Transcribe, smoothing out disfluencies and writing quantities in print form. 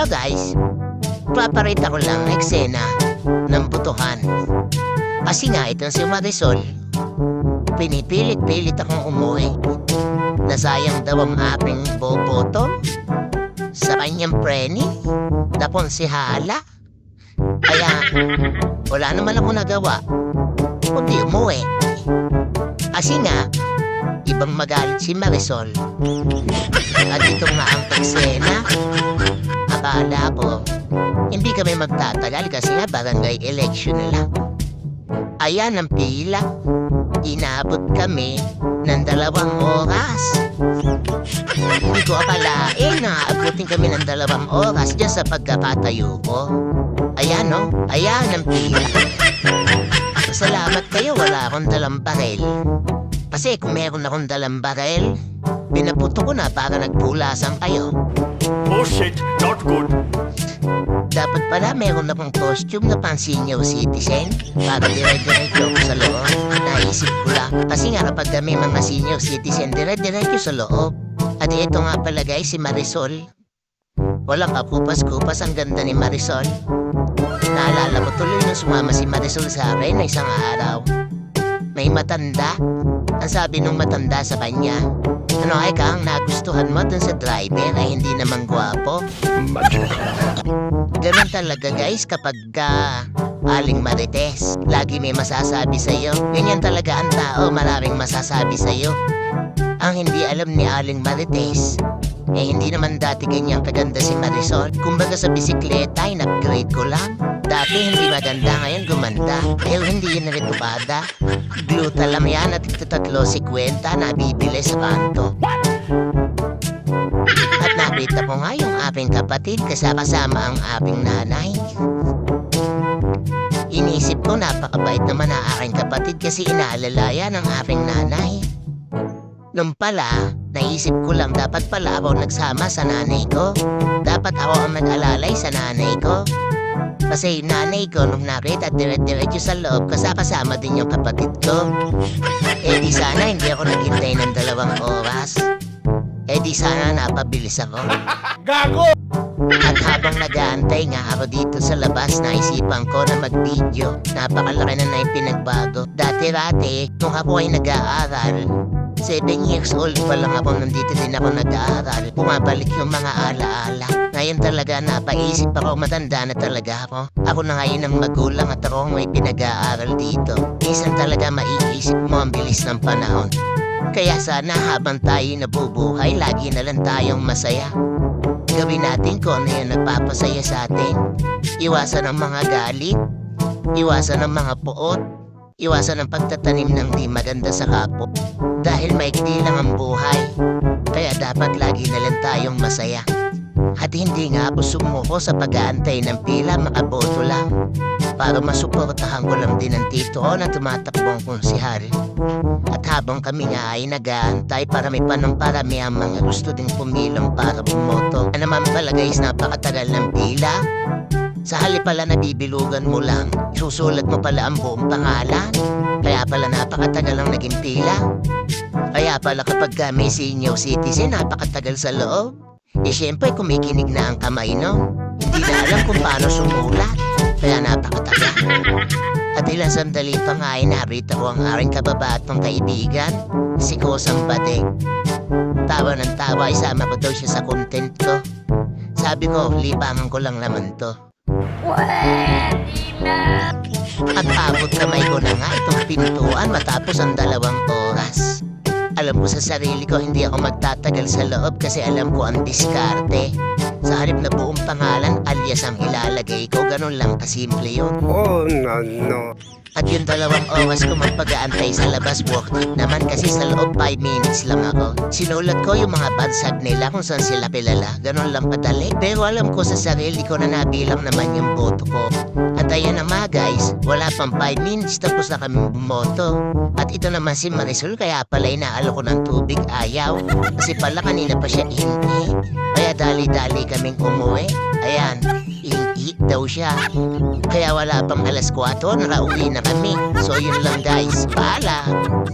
Hello guys, paparita ko lang ang eksena ng butuhan. Kasi nga itong si Marisol, pinipilit-pilit akong umuwi. Nasayang daw ang aking boboto sa kanyang preni, tapon si Hala. Kaya wala naman ako nagawa kundi umuwi. Kasi nga, ibang magalit si Marisol. At ito nga ang eksena. Akala ko, hindi kami magtatagal kasi nga barangay election na lang. Ayan ang pila. Inabot kami ng 2 oras. Hindi ko akalain na aabutin kami ng 2 oras dyan sa pagkakatayo ko. Ayan no, ayan ang pila. Salamat kayo, wala akong dalang barel. Kasi kung meron akong dalang barel, pinaputo ko na para nagpulasan kayo. Oh shit, not good. Dapat pala meron akong costume na pang senior citizen para dire-diretso ko sa loob. Naisip ko lang. Kasi nga kapag may mga senior citizen, dire-diretso sa loob. At ito nga pala guys, si Marisol. Walang kakupas-kupas, ang ganda ni Marisol. Naalala ko tuloy nung sumama si Marisol sa akin na isang araw. May matanda. Ang sabi nung matanda sa kanya, ano ay kang nagustuhan mo dun sa driver ay hindi naman gwapo? Ganun talaga guys kapag Aling Marites. Lagi may masasabi sa'yo. Ganyan talaga ang tao, maraming masasabi sa'yo. Ang hindi alam ni Aling Marites, hindi naman dati ganyan kaganda si Marisol. Kumbaga sa bisikleta ay nag-grade ko lang. Dati hindi maganda, ngayon gumanda. Pero hindi yun naritubada. Gluta lang yan at ito 3.50 na bibili sa kanto. At nakita ko nga yung aking kapatid kasama ang aking nanay. Inisip ko napakabait naman ang aking kapatid kasi inaalala ng aking nanay. Nung pala, naisip ko lang dapat pala ako nagsama sa nanay ko. Dapat ako ang mag-alalay sa nanay ko. Kasi nanay ko nung nakita dire-diretso sa loob kasama din yung kapatid ko. Di sana hindi ako naghintay ng 2 oras. Di sana napabilis ako. Gago! At habang nag-aantay nga ako dito sa labas, naisipan ko na mag-video. Napakalaki na yung pinagbago. Dati-rati, nung ako ay nag-aaral, 7 years old pa lang ako, nandito din ako nag-aaral. Pumabalik yung mga alaala. Ngayon talaga napaisip ako, matanda na talaga ako. Ako na ngayon ang magulang at ako may pinag-aaral dito. Minsan talaga maiisip mo ang bilis ng panahon. Kaya sana habang tayo nabubuhay, lagi na lang tayong masaya. Gawin natin kung ano yung nagpapasaya sa atin. Iwasan ang mga galit, iwasan ang mga puot, iwasan ang pagtatanim ng di maganda sa kapwa. Dahil maikli lang ang buhay, kaya dapat lagi na lang tayong masaya. At hindi nga ako sumuko sa pag-aantay ng pila, makaboto lang. Para masuportahan ko lang din ang tito ko na tumatakbong konsihal. At habang kami nga ay nag-aantay, parami ang mga gusto din pumilong para bumoto. Ano naman pala guys, napakatagal ng pila. Sa halip pala nabibilugan mo lang, susulat mo pala ang buong pangalan. Kaya pala napakatagal ang naging pila. Kaya pala kapag may senior citizen, napakatagal sa loob. Siyempre kumikinig na ang kamay, no? Hindi na alam kung paano sumulat. Kaya napakatagal. At ilang sandali pa nga ay narito ko ang aking kababatong kaibigan, si Kosang Badeng. Tawa ng tawa, isama ko daw siya sa content ko. Sabi ko, libangan ko lang naman to. At abot kamay ko na nga itong pintuan matapos ang 2 oras. Alam ko sa sarili ko hindi ako magtatagal sa loob kasi alam ko ang diskarte. Sa halip na buong pangalan alias ang ilalagay ko, ganun lang kasimple yun. Oh no. At yung 2 oras ko magpag-aantay sa labas, worth it naman kasi sa loob 5 minutes lang ako. Sinulat ko yung mga bansag nila kung saan sila kilala, ganun lang padali. Pero alam ko sa sarili ko na nabilang naman yung boto ko. At ayan na mga guys, wala pang 5 minutes tapos na kami bumoto. At ito naman si Marisol, kaya pala inaalo ko ng tubig, ayaw. Kasi pala kanina pa siya ihingi. Kaya dali-dali kaming umuwi. Ayan, ihingi daw siya. Kaya wala pang 4:00, nakauwi na kami. So yun lang guys, paalam.